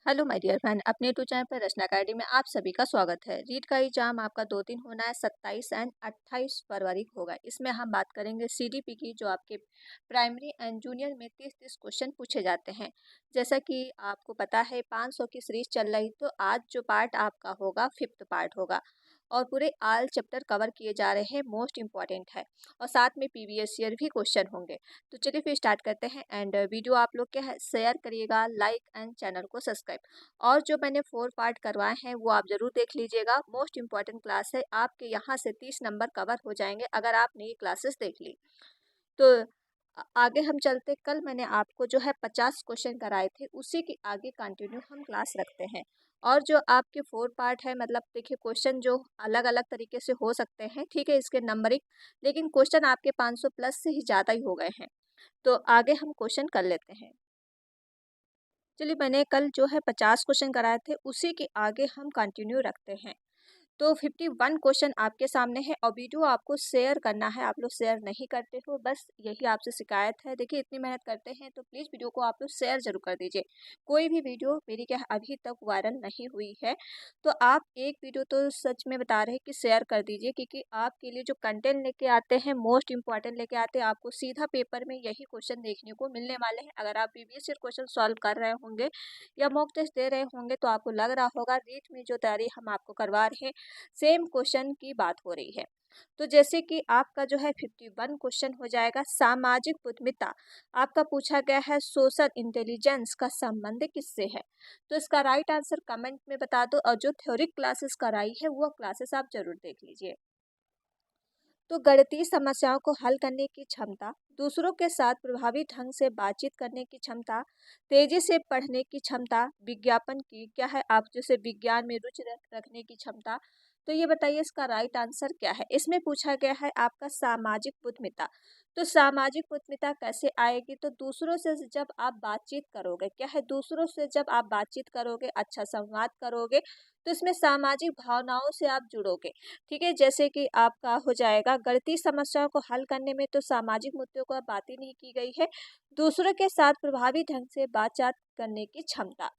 Hello my dear friend, अपने YouTube channel पर रचना academy में आप सभी का स्वागत है। रीट का एग्जाम आपका 2 दिन होना है, 27 एंड 28 फरवरी को होगा। इसमें हम बात करेंगे सीडीपी की, जो आपके प्राइमरी एंड जूनियर में 30-30 क्वेश्चन पूछे जाते हैं। जैसा कि आपको पता है 500 की सीरीज चल रही, तो आज जो पार्ट आपका होगा 5th पार्ट होगा और पूरे ऑल चैप्टर कवर किए जा रहे हैं, मोस्ट इंपॉर्टेंट है और साथ में प्रीवियस ईयर भी क्वेश्चन होंगे। तो चलिए फिर स्टार्ट करते हैं एंड वीडियो आप लोग क्या है शेयर करिएगा, लाइक एंड चैनल को सब्सक्राइब। और जो मैंने 4 पार्ट करवाए हैं वो आप ज़रूर देख लीजिएगा। मोस्ट इंपॉर्टेंट क्लास है, आपके यहाँ से 30 नंबर कवर हो जाएंगे अगर आपने ये क्लासेस देख ली तो। आगे हम चलते, कल मैंने आपको जो है 50 क्वेश्चन कराए थे, उसी के आगे कंटिन्यू हम क्लास रखते हैं। और जो आपके 4 पार्ट है, मतलब देखिए क्वेश्चन जो अलग अलग तरीके से हो सकते हैं, ठीक है, इसके नंबरिंग, लेकिन क्वेश्चन आपके 500 प्लस से ही ज़्यादा ही हो गए हैं। तो आगे हम क्वेश्चन कर लेते हैं। चलिए, मैंने कल जो है 50 क्वेश्चन कराए थे, उसी के आगे हम कंटिन्यू रखते हैं। तो 51 क्वेश्चन आपके सामने है और वीडियो आपको शेयर करना है। आप लोग शेयर नहीं करते हो, बस यही आपसे शिकायत है। देखिए इतनी मेहनत करते हैं तो प्लीज़ वीडियो को आप लोग शेयर जरूर कर दीजिए। कोई भी वीडियो मेरी क्या है अभी तक वायरल नहीं हुई है, तो आप एक वीडियो तो सच में बता रहे हैं कि शेयर कर दीजिए, क्योंकि आपके लिए जो कंटेंट लेके आते हैं मोस्ट इंपॉर्टेंट लेके आते हैं। आपको सीधा पेपर में यही क्वेश्चन देखने को मिलने वाले हैं। अगर आप प्रीवियस ईयर क्वेश्चन सॉल्व कर रहे होंगे या मॉक टेस्ट दे रहे होंगे तो आपको लग रहा होगा रीट में जो तैयारी हम आपको करवा रहे हैं सेम क्वेश्चन की बात हो रही है। तो जैसे कि आपका जो है 51 क्वेश्चन हो जाएगा सामाजिक उद्यमिता। आपका पूछा गया है सोशल इंटेलिजेंस का संबंध किससे है। तो इसका राइट आंसर कमेंट में बता दो और जो थ्योरिक क्लासेस कराई है वो क्लासेस आप जरूर देख लीजिए। तो गणितीय समस्याओं को हल करने की क्षमता, दूसरों के साथ प्रभावी ढंग से बातचीत करने की क्षमता, तेजी से पढ़ने की क्षमता, विज्ञापन की क्या है आप जैसे विज्ञान में रुचि रखने की क्षमता। तो ये बताइए इसका राइट आंसर क्या है। इसमें पूछा गया है आपका सामाजिक बुद्धिमत्ता। तो सामाजिक बुद्धिमत्ता कैसे आएगी, तो दूसरों से जब आप बातचीत करोगे, क्या है दूसरों से जब आप बातचीत करोगे, अच्छा संवाद करोगे, तो इसमें सामाजिक भावनाओं से आप जुड़ोगे। ठीक है, जैसे कि आपका हो जाएगा गणितीय समस्याओं को हल करने में तो सामाजिक मुद्दों का बात ही नहीं की गई है, दूसरों के साथ प्रभावी ढंग से बातचीत करने की क्षमता।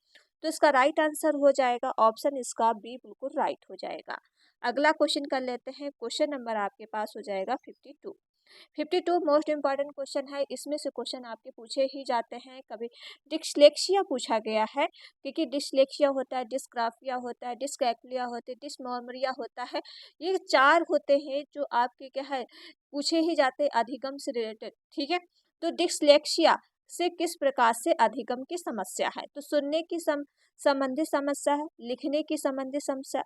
तो इसका राइट आंसर हो जाएगा ऑप्शन इसका बी, बिल्कुल राइट हो जाएगा। अगला क्वेश्चन कर लेते हैं। क्वेश्चन नंबर आपके पास हो जाएगा 52। 52 मोस्ट इंपॉर्टेंट क्वेश्चन है। इसमें से क्वेश्चन आपके पूछे ही जाते हैं। कभी डिस्लेक्सिया पूछा गया है, क्योंकि डिस्लेक्सिया होता है, डिस्ग्राफिया होता है, डिस्कैकुलिया होता है, डिस्मोर्मिया होता है। ये 4 होते हैं जो आपके क्या है पूछे ही जाते हैं अधिगम से रिलेटेड। ठीक है, तो डिस्लेक्सिया से किस प्रकार से अधिगम की समस्या है, तो सुनने की संबंधित समस्या है, लिखने की संबंधित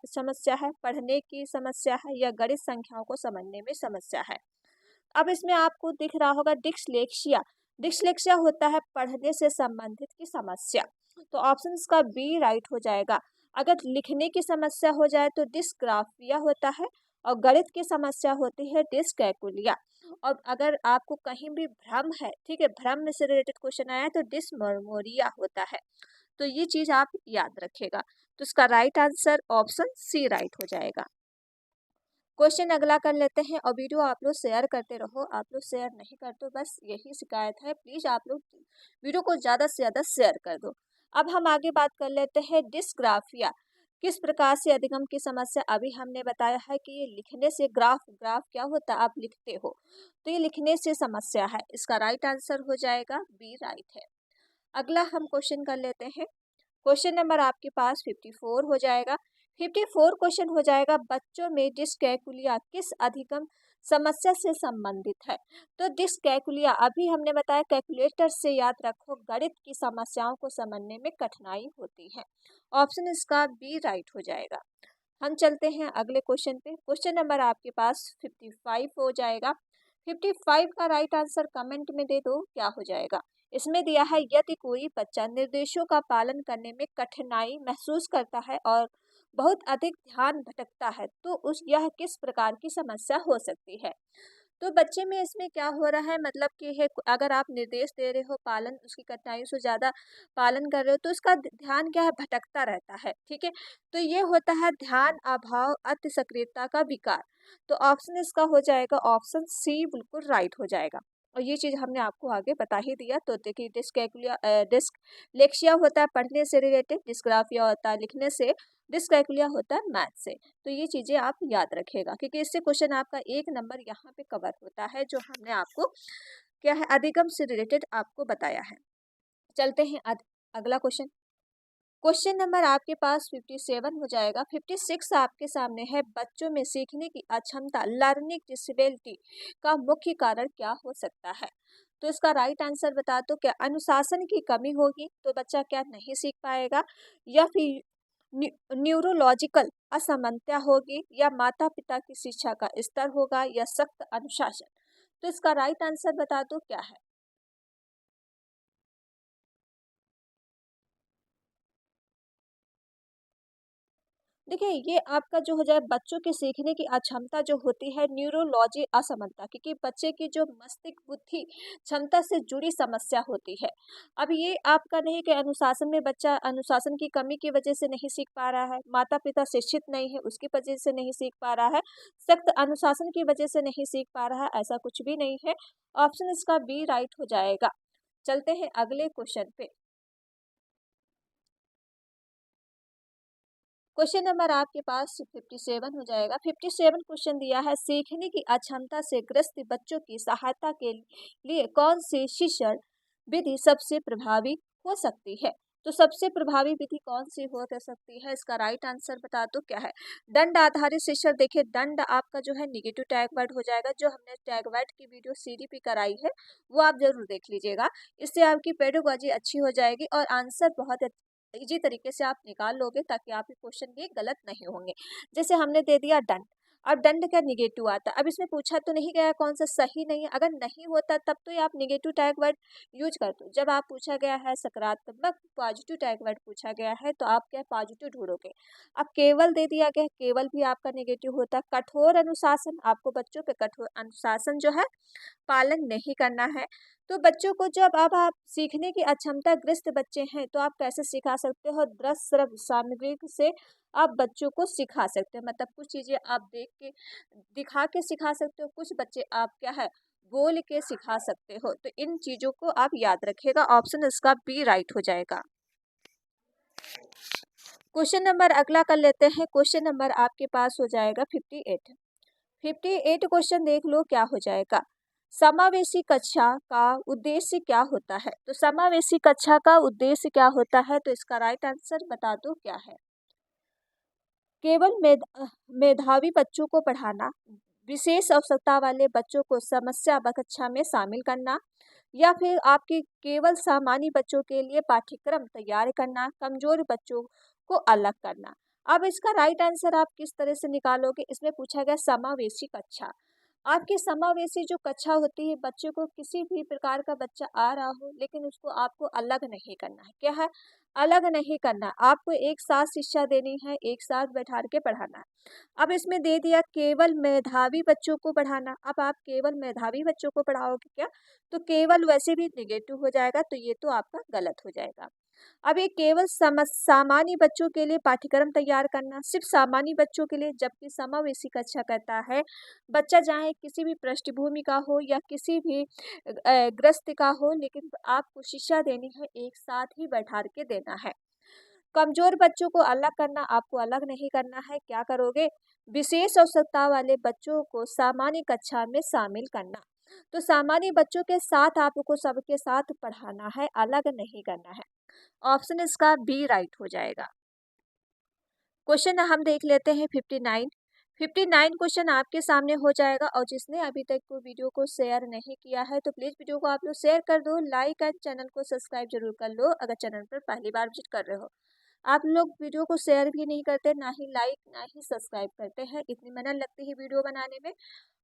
समस्या है, पढ़ने की समस्या है, या गणित संख्याओं को समझने में समस्या है। अब इसमें आपको दिख रहा होगा डिस्लेक्सिया। डिस्लेक्सिया होता है पढ़ने से संबंधित की समस्या, तो ऑप्शन इसका बी राइट हो जाएगा। अगर लिखने की समस्या हो जाए तो डिस्ग्राफिया होता है और गणित की समस्या होती है डिस्कैकुलिया। और अगर आपको कहीं भी भ्रम है, ठीक है, भ्रम में से रिलेटेड क्वेश्चन आया है तो डिस्मोर्मोरिया होता है। तो ये चीज आप याद रखिएगा। तो इसका right answer option C right हो जाएगा। क्वेश्चन अगला कर लेते हैं और वीडियो आप लोग शेयर करते रहो। आप लोग शेयर नहीं करते, बस यही शिकायत है। प्लीज़ आप लोग वीडियो को ज़्यादा से ज़्यादा शेयर कर दो। अब हम आगे बात कर लेते हैं डिस्ग्राफिया। किस प्रकार से अधिगम की समस्या, अभी हमने बताया है कि ये लिखने से ग्राफ ग्राफ क्या होता है आप लिखते हो, तो ये लिखने से समस्या है। इसका राइट आंसर हो जाएगा बी राइट है। अगला हम क्वेश्चन कर लेते हैं। क्वेश्चन नंबर आपके पास 54 हो जाएगा। 54 क्वेश्चन हो जाएगा बच्चों में डिस्कैकुलिया किस अधिगम समस्या से संबंधित है। तो डिस्कैकुलिया अभी हमने बताया कैलकुलेटर से याद रखो, गणित की समस्याओं को समझने में कठिनाई होती है। ऑप्शन इसका बी राइट हो जाएगा। हम चलते हैं अगले क्वेश्चन पे। क्वेश्चन नंबर आपके पास 55 हो जाएगा। 55 का राइट आंसर कमेंट में दे दो क्या हो जाएगा। इसमें दिया है यदि कोई बच्चा निर्देशों का पालन करने में कठिनाई महसूस करता है और बहुत अधिक ध्यान भटकता है तो उस यह किस प्रकार की समस्या हो सकती है। तो बच्चे में इसमें क्या हो रहा है, मतलब कि है अगर आप निर्देश दे रहे हो, पालन उसकी कठिनाइयों से ज़्यादा पालन कर रहे हो तो उसका ध्यान क्या है भटकता रहता है। ठीक है, तो ये होता है ध्यान अभाव अति सक्रियता का विकार। तो ऑप्शन इसका हो जाएगा ऑप्शन सी, बिल्कुल राइट हो जाएगा। और ये चीज़ हमने आपको आगे बता ही दिया। तो देखिए डिस्लेक्सिया होता है पढ़ने से रिलेटेड, डिस्ग्राफिया होता है लिखने से, डिस्कैलकुलिया होता है मैथ से। तो ये चीज़ें आप याद रखिएगा क्योंकि इससे क्वेश्चन आपका 1 नंबर यहाँ पे कवर होता है जो हमने आपको क्या है अधिगम से रिलेटेड आपको बताया है। चलते हैं अगला क्वेश्चन। क्वेश्चन नंबर आपके पास 57 हो जाएगा। 56 आपके सामने है, बच्चों में सीखने की अक्षमता लर्निंग डिसेबिलिटी का मुख्य कारण क्या हो सकता है? तो इसका राइट आंसर बता दो। क्या अनुशासन की कमी होगी तो बच्चा क्या नहीं सीख पाएगा, या फिर न्यूरोलॉजिकल असमानता होगी, या माता पिता की शिक्षा का स्तर होगा, या सख्त अनुशासन? तो इसका राइट आंसर बता दो क्या है। देखिए ये आपका जो हो जाए बच्चों के सीखने की अक्षमता जो होती है न्यूरोलॉजी असमानता, क्योंकि बच्चे की जो मस्तिष्क बुद्धि क्षमता से जुड़ी समस्या होती है। अब ये आपका नहीं कि अनुशासन में बच्चा अनुशासन की कमी की वजह से नहीं सीख पा रहा है, माता पिता शिक्षित नहीं है उसकी वजह से नहीं सीख पा रहा है, सख्त अनुशासन की वजह से नहीं सीख पा रहा है, ऐसा कुछ भी नहीं है। ऑप्शन इसका बी राइट हो जाएगा। चलते हैं अगले क्वेश्चन पे। क्वेश्चन नंबर आपके पास 57 हो जाएगा। 57 क्वेश्चन दिया है, सीखने की अक्षमता से ग्रस्त बच्चों की सहायता के लिए कौन सी शिक्षण विधि सबसे प्रभावी हो सकती है? तो सबसे प्रभावी विधि कौन सी हो सकती है, इसका राइट आंसर बता दो क्या है। दंड आधारित शिक्षण। देखिए दंड आपका जो है निगेटिव टैग वर्ड हो जाएगा। जो हमने टैग वर्ड की वीडियो सीडीपी कराई है वो आप जरूर देख लीजिएगा। इससे आपकी पेडागोजी अच्छी हो जाएगी और आंसर बहुत इजी तरीके से आप निकाल लोगे ताकि आपके क्वेश्चन ये गलत नहीं होंगे। जैसे हमने दे दिया दंड, अब दंड का निगेटिव आता है। अब इसमें पूछा तो नहीं गया कौन सा सही नहीं है, अगर नहीं होता तब तो ये आप निगेटिव टैग वर्ड यूज कर दो। जब आप पूछा गया है सकारात्मक पॉजिटिव टैग वर्ड पूछा गया है तो आप क्या पॉजिटिव ढूंढोगे। अब केवल दे दिया गया, केवल भी आपका निगेटिव होता है। कठोर अनुशासन, आपको बच्चों पे कठोर अनुशासन जो है पालन नहीं करना है। तो बच्चों को जब अब आप सीखने की अक्षमता ग्रस्त बच्चे हैं तो आप कैसे सिखा सकते हो, दृश्य श्रव्य सामग्री से आप बच्चों को सिखा सकते हैं। मतलब कुछ चीजें आप देख के दिखा के सिखा सकते हो, कुछ बच्चे आप क्या है बोल के सिखा सकते हो। तो इन चीजों को आप याद रखिएगा। ऑप्शन इसका बी राइट हो जाएगा। क्वेश्चन नंबर अगला कर लेते हैं। क्वेश्चन नंबर आपके पास हो जाएगा 58। 58 क्वेश्चन देख लो क्या हो जाएगा। समावेशी कक्षा का उद्देश्य क्या होता है? तो समावेशी कक्षा का उद्देश्य क्या होता है, तो इसका राइट आंसर बता दो क्या है। केवल मेधावी बच्चों को पढ़ाना, विशेष आवश्यकता वाले बच्चों को समस्या कक्षा में शामिल करना, या फिर आपके केवल सामान्य बच्चों के लिए पाठ्यक्रम तैयार करना, कमजोर बच्चों को अलग करना। अब इसका राइट आंसर आप किस तरह से निकालोगे, इसमें पूछा गया समावेशी कक्षा। आपकी समावेशी जो कक्षा होती है, बच्चे को किसी भी प्रकार का बच्चा आ रहा हो लेकिन उसको आपको अलग नहीं करना है। क्या है, अलग नहीं करना, आपको एक साथ शिक्षा देनी है, एक साथ बैठा के पढ़ाना है। अब इसमें दे दिया केवल मेधावी बच्चों को पढ़ाना। अब आप केवल मेधावी बच्चों को पढ़ाओगे क्या, तो केवल वैसे भी निगेटिव हो जाएगा, तो ये तो आपका गलत हो जाएगा। अब ये केवल सामान्य बच्चों के लिए पाठ्यक्रम तैयार करना, सिर्फ सामान्य बच्चों के लिए, जबकि समावेशी कक्षा कहता है बच्चा चाहे किसी भी पृष्ठभूमि का हो या किसी भी ग्रस्त का हो, लेकिन आपको शिक्षा देनी है, एक साथ ही बैठा के देना है। कमजोर बच्चों को अलग करना, आपको अलग नहीं करना है, क्या करोगे, विशेष आवश्यकता वाले बच्चों को सामान्य कक्षा में शामिल करना। तो सामान्य बच्चों के साथ आपको सबके साथ पढ़ाना है, अलग नहीं करना है। ऑप्शन इसका बी राइट हो जाएगा। क्वेश्चन हम देख लेते हैं 59। 59 क्वेश्चन आपके सामने हो जाएगा, और जिसने अभी तक को वीडियो को शेयर नहीं किया है तो प्लीज वीडियो को आप लोग शेयर कर दो, लाइक एंड चैनल को सब्सक्राइब जरूर कर लो अगर चैनल पर पहली बार विजिट कर रहे हो। आप लोग वीडियो को शेयर भी नहीं करते, ना ही लाइक ना ही सब्सक्राइब करते हैं, इतनी मेहनत लगती है वीडियो बनाने में।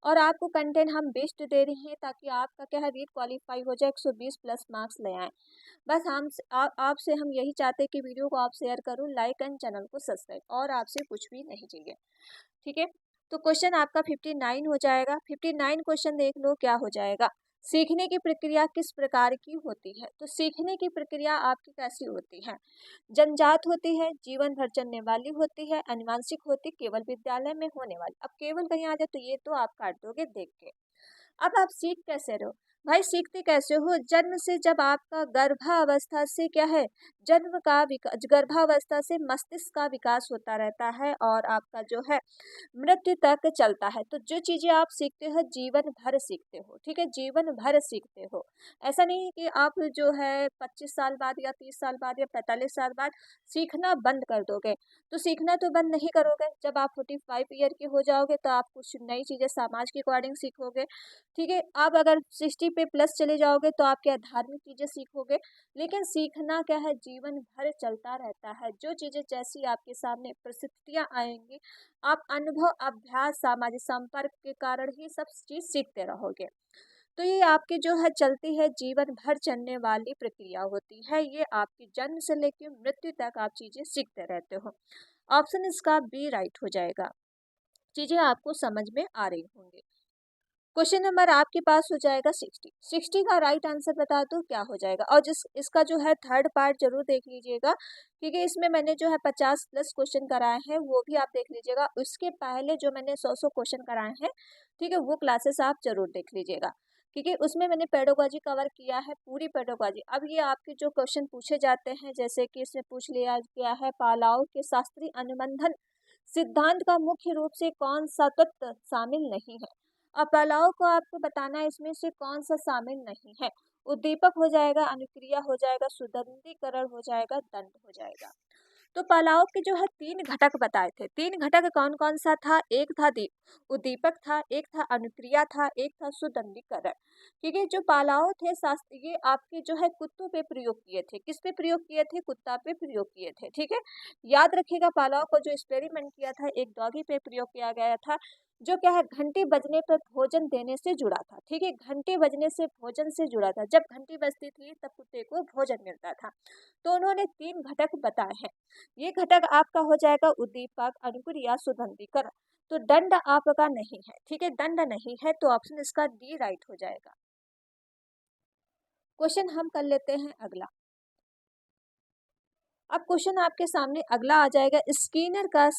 और आपको कंटेंट हम बेस्ट दे रहे हैं ताकि आपका क्या है रीट क्वालिफाई हो जाए, 120 प्लस मार्क्स ले आए। बस आपसे हम यही चाहते हैं कि वीडियो को आप शेयर करो, लाइक एंड चैनल को सब्सक्राइब, और आपसे कुछ भी नहीं चाहिए। ठीक है, तो क्वेश्चन आपका 59 हो जाएगा। 59 क्वेश्चन देख लो क्या हो जाएगा। सीखने की प्रक्रिया किस प्रकार की होती है? तो सीखने की प्रक्रिया आपकी कैसी होती है, जन्मजात होती है, जीवन भर चलने वाली होती है, आनुवंशिक होती, केवल विद्यालय में होने वाली। अब केवल कहीं आ जाए तो ये तो आप काट दोगे देख के। अब आप सीख कैसे रहे हो, भाई सीखते कैसे हो? जन्म से, जब आपका गर्भावस्था से क्या है, जन्म का विकास, गर्भावस्था से मस्तिष्क का विकास होता रहता है और आपका जो है मृत्यु तक चलता है। तो जो चीजें आप सीखते हो जीवन भर सीखते हो, ठीक है, जीवन भर सीखते हो। ऐसा नहीं है कि आप जो है 25 साल बाद या 30 साल बाद या 45 साल बाद सीखना बंद कर दोगे। तो सीखना तो बंद नहीं करोगे, जब आप 45 ईयर के हो जाओगे तो आप कुछ नई चीजें समाज के अकॉर्डिंग सीखोगे, ठीक है। आप अगर 60 पे प्लस चले जाओगे तो आप क्या धार्मिक चीजें सीखोगे। लेकिन सीखना क्या है, जीवन भर चलता रहता है। जो चीजें जैसी आपके सामने परिस्थितियां आएंगी, आप अनुभव, अभ्यास, सामाजिक संपर्क के कारण ही सब चीज सीखते रहोगे। तो ये आपकी जो है चलती है, जीवन भर चलने वाली प्रक्रिया होती है। ये आपकी जन्म से लेकर मृत्यु तक आप चीजें सीखते रहते हो। ऑप्शन इसका बी राइट हो जाएगा। चीजें आपको समझ में आ रही होंगी। क्वेश्चन नंबर आपके पास हो जाएगा 60 का राइट आंसर बता दो क्या हो जाएगा। और जिस इसका जो है थर्ड पार्ट जरूर देख लीजिएगा, क्योंकि इसमें मैंने जो है 50+ क्वेश्चन कराए हैं, वो भी आप देख लीजिएगा। उसके पहले जो मैंने 100 क्वेश्चन कराए हैं, ठीक है, वो क्लासेस आप जरूर देख लीजिएगा, क्योंकि उसमें मैंने पेडोगॉजी कवर किया है, पूरी पेडोगॉजी। अब ये आपके जो क्वेश्चन पूछे जाते हैं, जैसे कि इसमें पूछ लिया गया है, पालाव के शास्त्रीय अनुबंधन सिद्धांत का मुख्य रूप से कौन सा तत्व शामिल नहीं है। अब पलाव को आपको बताना है इसमें से कौन सा शामिल नहीं है। उद्दीपक हो जाएगा, अनुक्रिया हो जाएगा, सुदंडीकरण हो जाएगा, दंड हो जाएगा। तो पलाव के जो है 3 घटक बताए थे। 3 घटक कौन कौन सा था? एक था दीप उद्दीपक था, एक था अनुक्रिया था, एक था सुदंडीकरण। क्योंकि जो पालाव थे शास्त्र, ये आपके जो है कुत्तों पे प्रयोग किए थे। किस पे प्रयोग किए थे? कुत्ता पे प्रयोग किए थे, ठीक है। याद रखिएगा, पालाव को जो एक्सपेरिमेंट किया था एक डॉगी पे प्रयोग किया गया था, जो क्या है घंटी बजने पर भोजन देने से जुड़ा था, ठीक है। घंटी बजने से भोजन से जुड़ा था, जब घंटी बजती थी तब कुत्ते को भोजन मिलता था। तो उन्होंने 3 घटक बताए हैं। ये घटक आपका हो जाएगा उद्दीपक, अनुक्रिया, सुगंधीकरण। तो दंड आपका नहीं है, ठीक है, दंड नहीं है, तो ऑप्शन इसका डी राइट हो जाएगा। क्वेश्चन हम कर लेते हैं अगला। अब क्वेश्चन आपके सामने अगला आ जाएगा, स्किनर का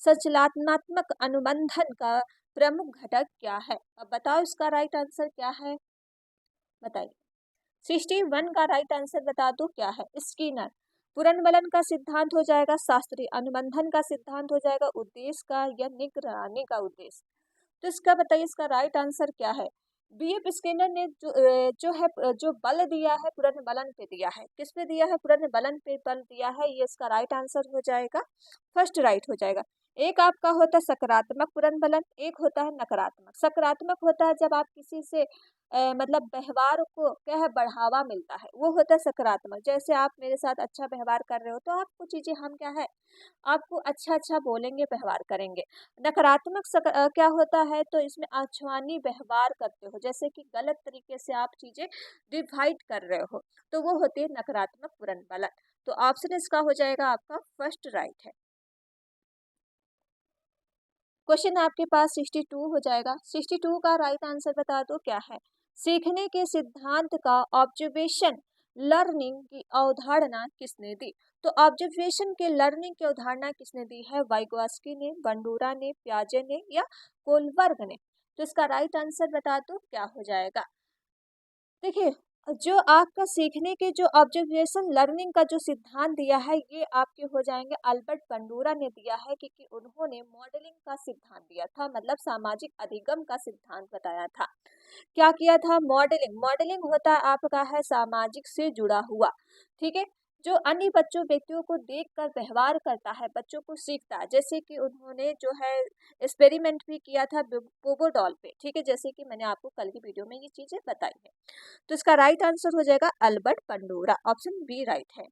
संचलनात्मक अनुबंधन का प्रमुख घटक क्या है। अब बताओ इसका राइट आंसर क्या है, बताइए। 61 का राइट आंसर बता दो क्या है। स्किनर पुनर्बलन का सिद्धांत हो जाएगा, शास्त्रीय अनुबंधन का सिद्धांत हो जाएगा, उद्देश्य का या निगरानी का उद्देश्य। तो इसका बताइए, इसका राइट आंसर क्या है। बीएफ स्किनर ने जो बल दिया है पुनर्बलन पे दिया है। किस पे दिया है? पुनर्बलन पे बल दिया है। ये इसका राइट आंसर हो जाएगा, फर्स्ट राइट हो जाएगा। एक आपका होता है सकारात्मक पुनर्बलन, एक होता है नकारात्मक। सकारात्मक होता है जब आप किसी से मतलब व्यवहार को क्या है बढ़ावा मिलता है, वो होता है सकारात्मक। जैसे आप मेरे साथ अच्छा व्यवहार कर रहे हो तो आपको चीजें हम क्या है, आपको अच्छा अच्छा बोलेंगे, व्यवहार करेंगे। नकारात्मक क्या होता है, तो इसमें अछुआनी व्यवहार करते हो, जैसे कि गलत तरीके से आप चीजें डिवाइड कर रहे हो, तो वो होती है नकारात्मक पुनर्बलन। तो ऑप्शन इसका हो जाएगा आपका फर्स्ट राइट है। क्वेश्चन आपके पास 62 हो जाएगा। 62 का राइट आंसर बता दो क्या है। सीखने के सिद्धांत का ऑब्जर्वेशन लर्निंग की अवधारणा किसने दी। तो ऑब्जर्वेशन के लर्निंग की अवधारणा किसने दी है? वाइगोस्की ने, बंडूरा ने, प्याजे ने या कोलबर्ग ने। तो इसका राइट आंसर बता दो क्या हो जाएगा। देखिए, जो आपका सीखने के जो ऑब्जर्वेशन लर्निंग का जो सिद्धांत दिया है, ये आपके हो जाएंगे अल्बर्ट बंडूरा ने दिया है, क्योंकि उन्होंने मॉडलिंग का सिद्धांत दिया था, मतलब सामाजिक अधिगम का सिद्धांत बताया था। क्या किया था? मॉडलिंग। मॉडलिंग होता है आपका है सामाजिक से जुड़ा हुआ, ठीक है, जो अन्य बच्चों व्यक्तियों को देखकर व्यवहार करता है, बच्चों को सीखता है। जैसे कि उन्होंने जो है एक्सपेरिमेंट भी किया था बोबो डॉल पे, ठीक है, जैसे कि मैंने आपको कल की वीडियो में ये चीजें बताई है। तो इसका राइट आंसर हो जाएगा Albert Bandura, option B right है।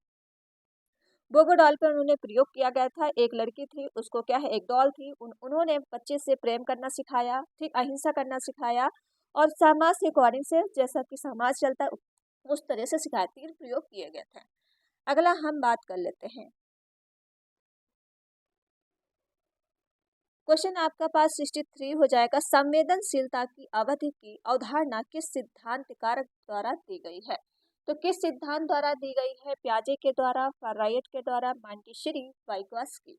बोबो डॉल पर उन्होंने प्रयोग किया गया था। एक लड़की थी, उसको क्या है, एक डॉल थी, उन्होंने बच्चे से प्रेम करना सिखाया, ठीक, अहिंसा करना सिखाया, और समाज के अकॉर्डिंग से, जैसा कि समाज चलता है उस तरह से सिखाया, 3 प्रयोग किए गए थे। अगला हम बात कर लेते हैं। क्वेश्चन आपका पास 63 हो जाएगा। संवेदनशीलता की अवधि की अवधारणा किस सिद्धांत कारक द्वारा दी गई है। तो किस सिद्धांत द्वारा दी गई है? प्याजे के द्वारा, फराइट के द्वारा, मांटिशरी, वाइगोस्की।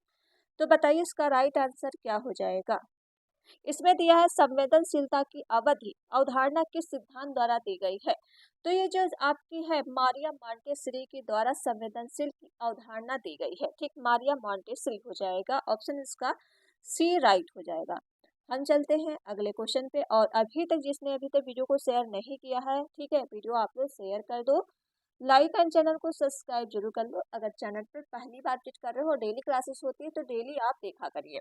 तो बताइए इसका राइट आंसर क्या हो जाएगा। इसमें दिया है संवेदनशीलता की अवधि अवधारणा किस सिद्धांत द्वारा दी गई है। तो ये जो आपकी है मारिया मॉन्टेसरी के द्वारा संवेदनशील की अवधारणा दी गई है। ठीक, मारिया मॉन्टेसरी हो जाएगा, ऑप्शन इसका सी राइट हो जाएगा। हम चलते हैं अगले क्वेश्चन पे। और अभी तक जिसने अभी तक वीडियो को शेयर नहीं किया है, ठीक है, वीडियो आप लोग शेयर कर दो, लाइक एंड चैनल को सब्सक्राइब जरूर कर लो। अगर चैनल पर पहली बार विजिट कर रहे हो, डेली क्लासेस होती है तो डेली आप देखा करिए।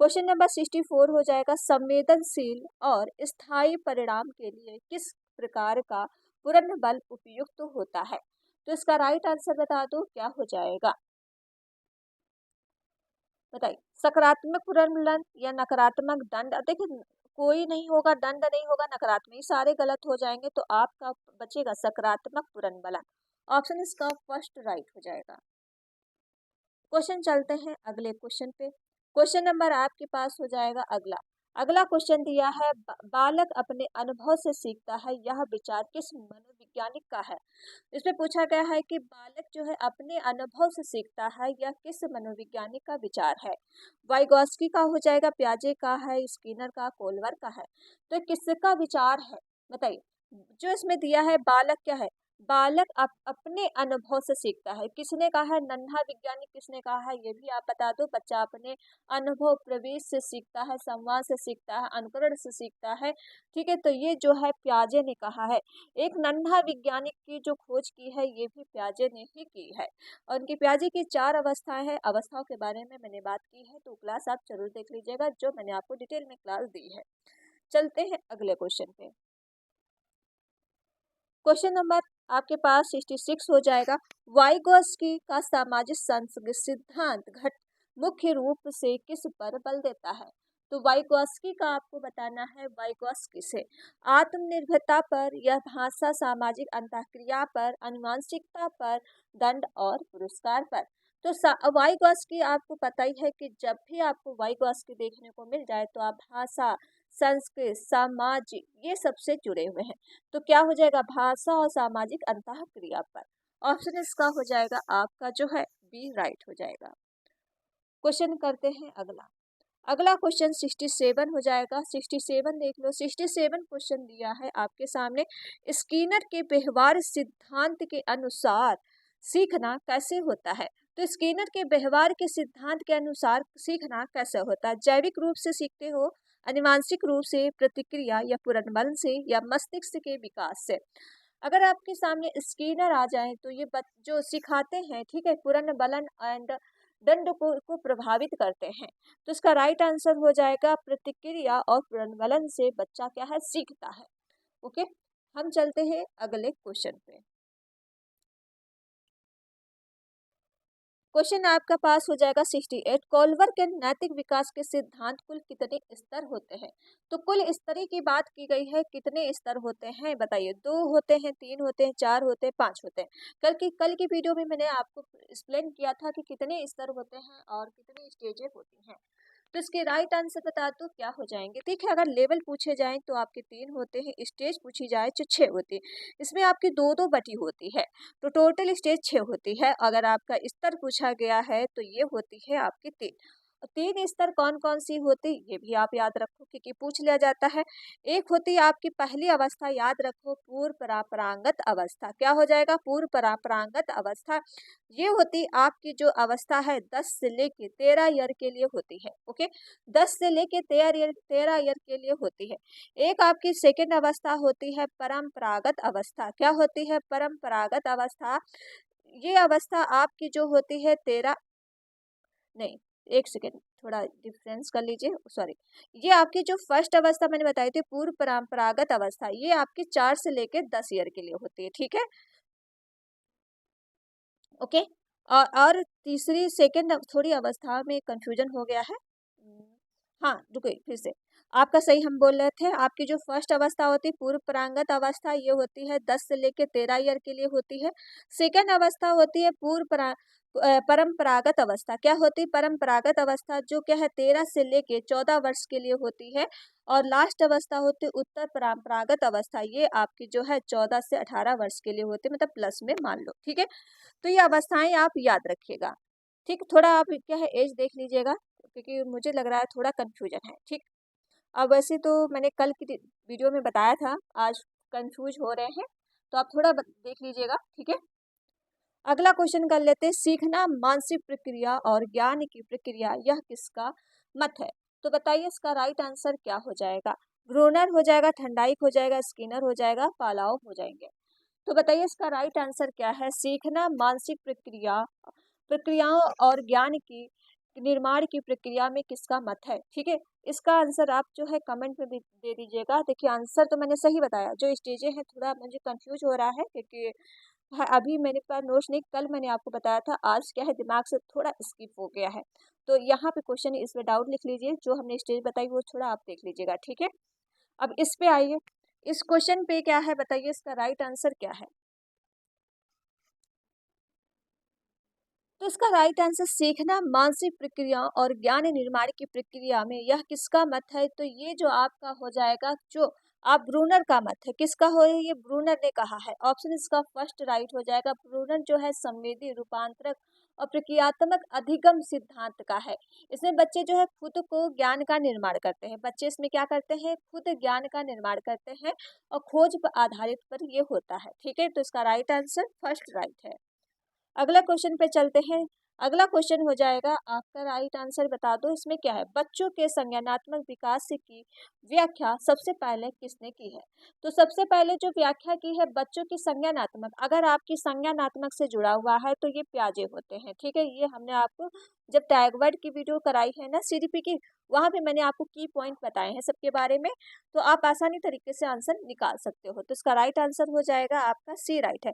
क्वेश्चन नंबर 64 हो जाएगा, संवेदनशील और स्थायी परिणाम के लिए किस प्रकार का पूर्ण बल उपयुक्त होता है। तो इसका राइट आंसर बता दो, क्या हो जाएगा बताइए। सकारात्मक पूर्णबल या नकारात्मक दंड। देखिए कोई नहीं होगा, दंड नहीं होगा, नकारात्मक, ये सारे गलत हो जाएंगे तो आपका बचेगा सकारात्मक पूर्णबल। ऑप्शन इसका फर्स्ट राइट हो जाएगा। क्वेश्चन चलते हैं अगले क्वेश्चन पे। क्वेश्चन नंबर आपके पास हो जाएगा अगला। अगला क्वेश्चन दिया है, बालक अपने अनुभव से सीखता है, यह विचार किस मनोवैज्ञानिक का है। इसमें पूछा गया है कि बालक जो है अपने अनुभव से सीखता है, यह किस मनोवैज्ञानिक का विचार है। वाइगॉस्की का हो जाएगा, प्याजे का है, स्किनर का, कोलवर का है। तो किसका विचार है बताइए। जो इसमें दिया है बालक क्या है, बालक अपने अनुभव से सीखता है। किसने कहा है, नन्हा वैज्ञानिक किसने कहा है, ये भी आप बता दो। बच्चा अपने अनुभव प्रवेश से सीखता है, संवाद से सीखता है, अनुकरण से सीखता है। ठीक है, तो ये जो है प्याजे ने कहा है। एक नन्हा वैज्ञानिक की जो खोज की है, ये भी प्याजे ने ही की है। और उनकी प्याजे की 4 अवस्थाएं हैं। अवस्थाओं के बारे में मैंने बात की है, तो क्लास आप जरूर देख लीजिएगा, जो मैंने आपको डिटेल में क्लास दी है। चलते हैं अगले क्वेश्चन पे। क्वेश्चन नंबर आपके पास 66 हो जाएगा, वाइगोस्की का सामाजिक सांस्कृतिक सिद्धांत घट मुख्य रूप से किस पर बल देता है। तो वाइगोस्की का आपको बताना है, वाइगोस्की से आत्मनिर्भरता पर, यह भाषा, सामाजिक अंतःक्रिया पर, आनुवंशिकता पर, दंड और पुरस्कार पर। तो वाइगोस्की आपको पता ही है कि जब भी आपको वाइगोस्की देखने को मिल जाए तो आप भाषा, संस्कृत, सामाजिक, ये सबसे जुड़े हुए हैं। तो क्या हो जाएगा, भाषा और सामाजिक अंतःक्रिया पर। ऑप्शन इसका हो जाएगा आपका जो है बी राइट हो जाएगा। क्वेश्चन करते हैं अगला। अगला क्वेश्चन 67 हो जाएगा। 67 देख लो। 67 क्वेश्चन दिया है आपके सामने, स्किनर के व्यवहार सिद्धांत के अनुसार सीखना कैसे होता है। तो स्किनर के व्यवहार के सिद्धांत के अनुसार सीखना कैसे होता है। जैविक रूप से सीखते हो, आनुवंशिक रूप से, प्रतिक्रिया या पुनर्बल से, या मस्तिष्क के विकास से। अगर आपके सामने स्किनर आ जाए तो ये जो सिखाते हैं, ठीक है, पुनर्बलन एंड दंड को प्रभावित करते हैं। तो इसका राइट आंसर हो जाएगा प्रतिक्रिया और पुनर्बलन से बच्चा क्या है, सीखता है। ओके, हम चलते हैं अगले क्वेश्चन पे। क्वेश्चन आपका पास हो जाएगा 68, कोलवर के नैतिक विकास के सिद्धांत कुल कितने स्तर होते हैं। तो कुल स्तरीय की बात की गई है, कितने स्तर होते हैं बताइए। 2 होते हैं, 3 होते हैं, 4 होते हैं, 5 होते हैं। कल की वीडियो में मैंने आपको एक्सप्लेन किया था कि कितने स्तर होते हैं और कितनी स्टेजें होती हैं। तो इसके राइट आंसर बता दो, क्या हो जाएंगे। देखिए अगर लेवल पूछे जाएं तो आपके 3 होते हैं, स्टेज पूछी जाए तो 6 होती है। इसमें आपकी 2-2 बटी होती है, तो टोटल स्टेज 6 होती है। अगर आपका स्तर पूछा गया है तो ये होती है आपकी 3। 3 स्तर कौन कौन सी होती, ये भी आप याद रखो क्योंकि पूछ लिया जाता है। एक होती है आपकी पहली अवस्था, याद रखो, पूर्व परांपरागत अवस्था। क्या हो जाएगा, पूर्व परांपरागत अवस्था। ये होती आपकी जो अवस्था है 10 से लेके 13 ईयर के लिए होती है। ओके, 10 से लेके 13 ईयर के लिए होती है। एक आपकी सेकेंड अवस्था होती है परंपरागत अवस्था। क्या होती है, परंपरागत अवस्था। ये अवस्था आपकी जो होती है 13 नहीं, एक सेकेंड, थोड़ा डिफरेंस कर लीजिए, सॉरी। ये आपकी जो फर्स्ट अवस्था मैंने बताई थी पूर्व परंपरागत अवस्था, ये आपकी 4 से लेके 10 ईयर के लिए होती है। ठीक है, ओके। और तीसरी सेकंड थोड़ी अवस्था में कंफ्यूजन हो गया है। हाँ रुकिए, फिर से आपका सही हम बोल रहे थे। आपकी जो फर्स्ट अवस्था होती है पूर्व परांगत अवस्था, ये होती है 10 से लेके 13 ईयर के लिए होती है। सेकंड अवस्था होती है परंपरागत अवस्था। क्या होती है, परंपरागत अवस्था, जो क्या है 13 से लेके 14 वर्ष के लिए होती है। और लास्ट अवस्था होती है उत्तर परंपरागत अवस्था, ये आपकी जो है 14 से 18 वर्ष के लिए होती है, मतलब प्लस में मान लो। ठीक है, तो ये अवस्थाएं आप याद रखिएगा। ठीक, थोड़ा आप क्या है एज देख लीजिएगा क्योंकि मुझे लग रहा है थोड़ा कंफ्यूजन है। ठीक, अब वैसे तो मैंने कल की वीडियो में बताया था, आज कंफ्यूज हो रहे हैं तो आप थोड़ा देख लीजिएगा, ठीक है। अगला क्वेश्चन कर लेते हैं, सीखना मानसिक प्रक्रिया और ज्ञान की प्रक्रिया, यह किसका मत है? तो बताइए इसका राइट आंसर क्या हो जाएगा? ब्रूनर हो जाएगा, थंडाइक हो जाएगा, स्किनर हो जाएगा, पालाव हो जाएंगे। तो बताइए इसका राइट आंसर क्या है? सीखना मानसिक प्रक्रियाओं और ज्ञान की निर्माण की प्रक्रिया में किसका मत है? ठीक है, इसका आंसर आप जो है कमेंट में भी दे दीजिएगा। देखिए आंसर तो मैंने सही बताया, जो स्टेजें हैं थोड़ा मुझे कंफ्यूज हो रहा है क्योंकि हाँ, अभी मेरे पास नोट्स नहीं, कल मैंने आपको बताया था, आज क्या है दिमाग से थोड़ा स्किप हो गया है। तो यहाँ पे क्वेश्चन इसमें डाउट लिख लीजिए, जो हमने स्टेज बताई वो थोड़ा आप देख लीजिएगा, ठीक है। अब इस पे आइए, इस क्वेश्चन पे क्या है बताइए, इसका राइट आंसर क्या है? तो इसका राइट आंसर सीखना मानसिक प्रक्रिया और ज्ञान निर्माण की प्रक्रिया में यह किसका मत है? तो ये जो आपका हो जाएगा, जो आप ब्रूनर का मत है, किसका हो, ये ब्रूनर ने कहा है। ऑप्शन इसका फर्स्ट राइट हो जाएगा। ब्रूनर जो है संवेदी रूपांतरक और प्रक्रियात्मक अधिगम सिद्धांत का है। इसमें बच्चे जो है खुद को ज्ञान का निर्माण करते हैं, बच्चे इसमें क्या करते हैं, खुद ज्ञान का निर्माण करते हैं और खोज पर आधारित पर ये होता है, ठीक है। तो इसका राइट आंसर फर्स्ट राइट है। अगला क्वेश्चन पे चलते हैं। अगला क्वेश्चन हो जाएगा, आपका राइट आंसर बता दो, इसमें क्या है? बच्चों के संज्ञानात्मक विकास की व्याख्या सबसे पहले किसने की है? तो सबसे पहले जो व्याख्या की है बच्चों की संज्ञानात्मक, अगर आपकी संज्ञानात्मक से जुड़ा हुआ है तो ये प्याजे होते हैं, ठीक है। ये हमने आपको जब टैग वर्ड की वीडियो कराई है ना सीडीपी की, वहां पे मैंने आपको की पॉइंट बताए हैं सबके बारे में, तो आप आसानी तरीके से आंसर निकाल सकते हो। तो इसका राइट आंसर हो जाएगा आपका सी राइट है।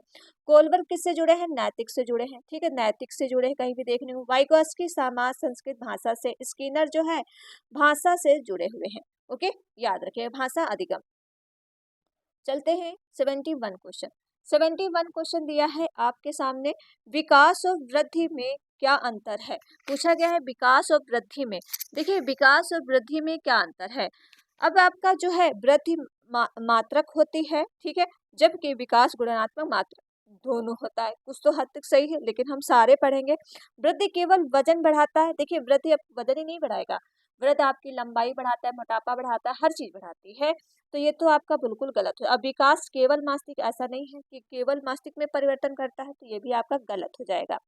कोलवर किससे जुड़े हैं? नैतिक से जुड़े हैं, ठीक है, नैतिक से जुड़े हैं, कहीं भी देखने को। वाइगोस्की समाज संस्कृत भाषा से, स्किनर जो है भाषा से जुड़े हुए हैं, ओके, याद रखिए भाषा अधिगम। चलते हैं 71 क्वेश्चन। 71 क्वेश्चन दिया है आपके सामने, विकास और वृद्धि में क्या अंतर है? पूछा गया है विकास और वृद्धि में। देखिए विकास और वृद्धि में क्या अंतर है? अब आपका जो है वृद्धि मात्रक होती है, ठीक है, जबकि विकास गुणात्मक मात्रक दोनों होता है। कुछ तो हद तक सही है लेकिन हम सारे पढ़ेंगे। वृद्धि केवल वजन बढ़ाता है, देखिए वृद्धि अब वजन ही नहीं बढ़ाएगा, वृद्धि आपकी लंबाई बढ़ाता है, मोटापा बढ़ाता है, हर चीज बढ़ाती है। तो ये तो आपका बिल्कुल गलत है। अब विकास केवल मानसिक, ऐसा नहीं है कि केवल मानसिक में परिवर्तन करता है, तो ये भी आपका गलत हो जाएगा।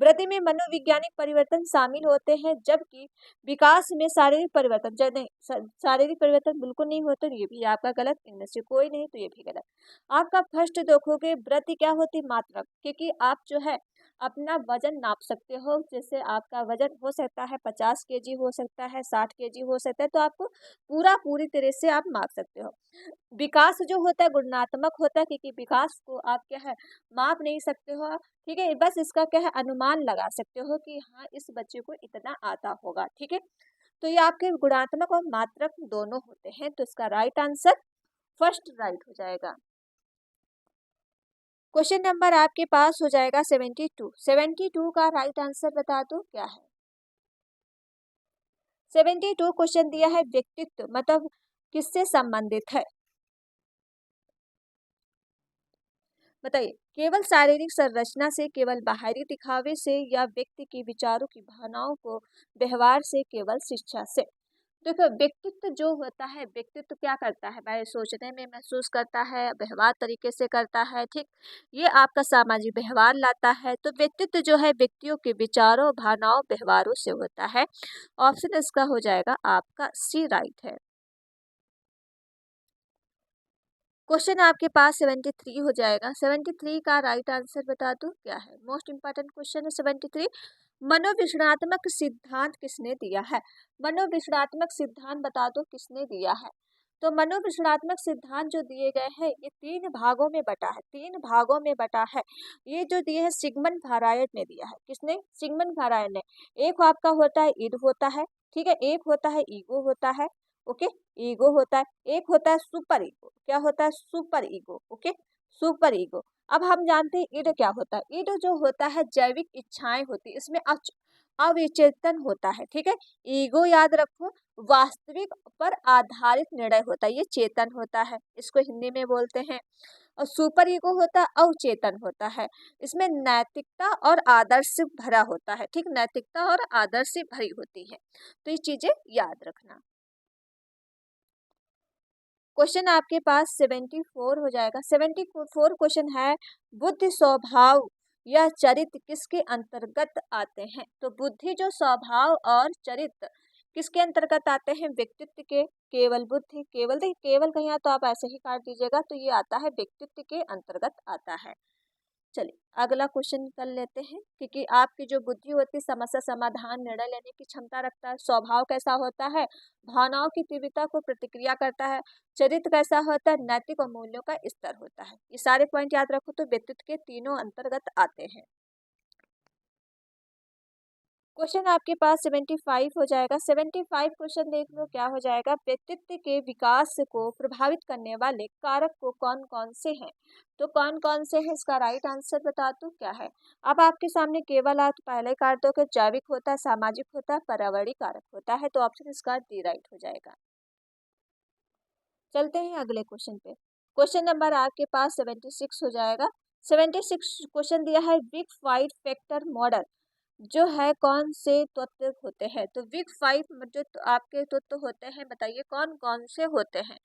वृद्धि में मनोवैज्ञानिक परिवर्तन शामिल होते हैं, जबकि विकास में शारीरिक परिवर्तन नहीं, शारीरिक परिवर्तन बिल्कुल नहीं होते, तो ये भी आपका गलत। इनमें से कोई नहीं, तो ये भी गलत। आपका फर्स्ट देखोगे, वृद्धि क्या होती? मात्रक, क्योंकि आप जो है अपना वजन नाप सकते हो। जैसे आपका वजन हो सकता है 50 kg, हो सकता है 60 kg हो सकता है, तो आपको पूरी तरह से आप माप सकते हो। विकास जो होता है गुणात्मक होता है, क्योंकि विकास को आप क्या है माप नहीं सकते हो, ठीक है, बस इसका क्या है अनुमान लगा सकते हो कि हाँ इस बच्चे को इतना आता होगा, ठीक है। तो ये आपके गुणात्मक और मात्रक दोनों होते हैं, तो इसका राइट आंसर फर्स्ट राइट हो जाएगा। क्वेश्चन नंबर आपके पास हो जाएगा 72। 72 का राइट आंसर बता दो क्या है? 72 क्वेश्चन दिया है, व्यक्तित्व मतलब किससे संबंधित है? बताइए, केवल शारीरिक संरचना से, केवल बाहरी दिखावे से, या व्यक्ति की विचारों की भावनाओं को व्यवहार से, केवल शिक्षा से? देखो व्यक्तित्व जो होता है, व्यक्तित्व क्या करता है भाई? सोचने में महसूस करता है, व्यवहार तरीके से करता है, ठीक, ये आपका सामाजिक व्यवहार लाता है। तो व्यक्तित्व जो है व्यक्तियों के विचारों, भावनाओं, व्यवहारों से होता है। ऑप्शन इसका हो जाएगा आपका सी राइट है। क्वेश्चन आपके पास 73 हो जाएगा। 73 का राइट आंसर बता दो क्या है? मोस्ट इंपॉर्टेंट क्वेश्चन है 73। मनोविश्लेषणात्मक सिद्धांत किसने दिया है? मनोविश्लेषणात्मक सिद्धांत बता दो किसने दिया है? तो मनोविश्लेषणात्मक सिद्धांत जो दिए गए हैं ये 3 भागों में बटा है, 3 भागों में बटा है। ये जो दिए है सिगमंड फ्रायड ने दिया है। किसने? सिगमंड फ्रायड ने। एक आपका होता है ईड होता है, ठीक है, एक होता है ईगो होता है, ओके, ईगो होता है, एक होता है सुपर ईगो। क्या होता है? Super ego, okay, super ego. अब हम जानते हैं ईड क्या होता है। ईड जो होता है जैविक इच्छाएं होती है, इसमें अविचेतन होता है, ठीक है। ईगो याद रखो, वास्तविक पर आधारित निर्णय होता है, ये चेतन होता है, इसको हिंदी में बोलते हैं। और सुपर ईगो होता है अवचेतन होता है, इसमें नैतिकता और आदर्श से भरा होता है, ठीक, नैतिकता और आदर्श से भरी होती है। तो ये चीजें याद रखना। क्वेश्चन आपके पास 74 हो जाएगा। 74 क्वेश्चन है, बुद्धि स्वभाव या चरित्र किसके अंतर्गत आते हैं? तो बुद्धि जो स्वभाव और चरित्र किसके अंतर्गत आते हैं? व्यक्तित्व के। केवल बुद्धि, केवल देखिए केवल कहीं तो आप ऐसे ही काट दीजिएगा, तो ये आता है व्यक्तित्व के अंतर्गत आता है। चलिए अगला क्वेश्चन कर लेते हैं, क्योंकि आपकी जो बुद्धि होती है समस्या समाधान निर्णय लेने की क्षमता रखता है। स्वभाव कैसा होता है? भावनाओं की तीव्रता को प्रतिक्रिया करता है। चरित्र कैसा होता है? नैतिक और मूल्यों का स्तर होता है। ये सारे पॉइंट याद रखो तो व्यक्तित्व के तीनों अंतर्गत आते हैं। क्वेश्चन आपके पास 75 हो जाएगा। 75 क्वेश्चन देख लो क्या हो जाएगा। व्यक्तित्व के विकास को प्रभावित करने वाले कारक को कौन कौन से हैं? तो कौन कौन से हैं, इसका राइट आंसर बता दो क्या है। अब आपके सामने केवल आ तो पहले काट दो कि जैविक होता है, सामाजिक होता है, पर्यावरणीय कारक होता है, तो ऑप्शन इसका डी राइट हो जाएगा। चलते हैं अगले क्वेश्चन पे। क्वेश्चन नंबर आपके पास 76 हो जाएगा। 76 क्वेश्चन दिया है, बिग फाइव फैक्टर मॉडल जो है कौन से तत्व होते हैं? तो वीक 5 जो आपके तत्व होते हैं, बताइए कौन कौन से होते हैं?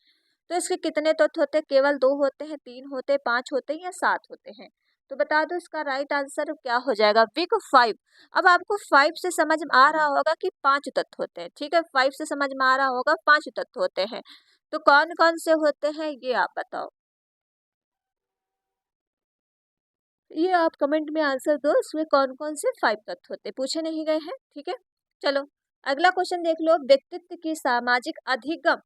तो इसके कितने तत्व होते हैं? केवल 2 होते हैं, 3 होते हैं, 5 होते हैं या 7 होते हैं? तो बता दो इसका राइट आंसर क्या हो जाएगा। वीक 5। अब आपको 5 से समझ में आ रहा होगा कि 5 तत्व होते हैं, ठीक है। 5 से समझ में आ रहा होगा 5 तत्व होते हैं, तो कौन कौन से होते हैं ये आप बताओ। ये आप कमेंट में आंसर दो, इसमें कौन कौन से 5 तत्व होते पूछे नहीं गए हैं, ठीक है। चलो अगला क्वेश्चन देख लो, व्यक्तित्व की सामाजिक अधिगम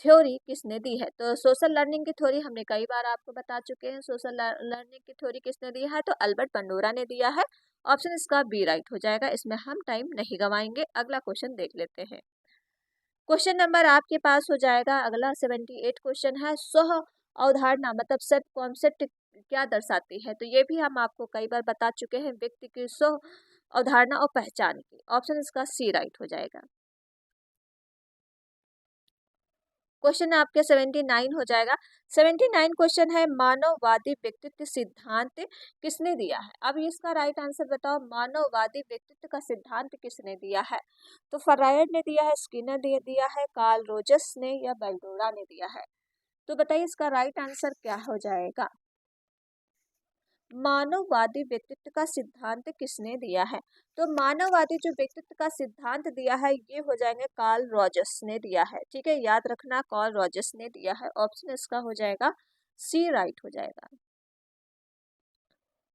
थ्योरी किसने दी है? तो सोशल लर्निंग की थ्योरी हमने कई बार आपको बता चुके हैं। सोशल लर्निंग की थ्योरी किसने दी है? तो अल्बर्ट बंडोरा ने दिया है। ऑप्शन इसका बी राइट हो जाएगा, इसमें हम टाइम नहीं गवाएंगे। अगला क्वेश्चन देख लेते हैं। क्वेश्चन नंबर आपके पास हो जाएगा अगला 78 क्वेश्चन है, स्व अवधारणा मतलब सेल्फ कॉन्सेप्ट क्या दर्शाती है? तो ये भी हम आपको कई बार बता चुके हैं, व्यक्ति की स्व अवधारणा और पहचान की। ऑप्शन इसका सी राइट हो जाएगा। क्वेश्चन आपके 79 हो जाएगा। 79 क्वेश्चन है, मानववादी व्यक्तित्व सिद्धांत किसने दिया है? अब इसका राइट आंसर बताओ, मानववादी व्यक्तित्व का सिद्धांत किसने दिया है? तो फ्रायड ने दिया है, स्किनर ने दिया है, कार्ल रोजर्स ने या बल्डोरा ने दिया है? तो बताइए इसका राइट आंसर क्या हो जाएगा। मानववादी व्यक्तित्व का सिद्धांत किसने दिया है? तो मानववादी जो व्यक्तित्व का सिद्धांत दिया है ये हो जाएंगे कार्ल रॉजर्स ने दिया है, ठीक है। याद रखना कार्ल रॉजर्स ने दिया है। ऑप्शन इसका हो जाएगा सी राइट हो जाएगा।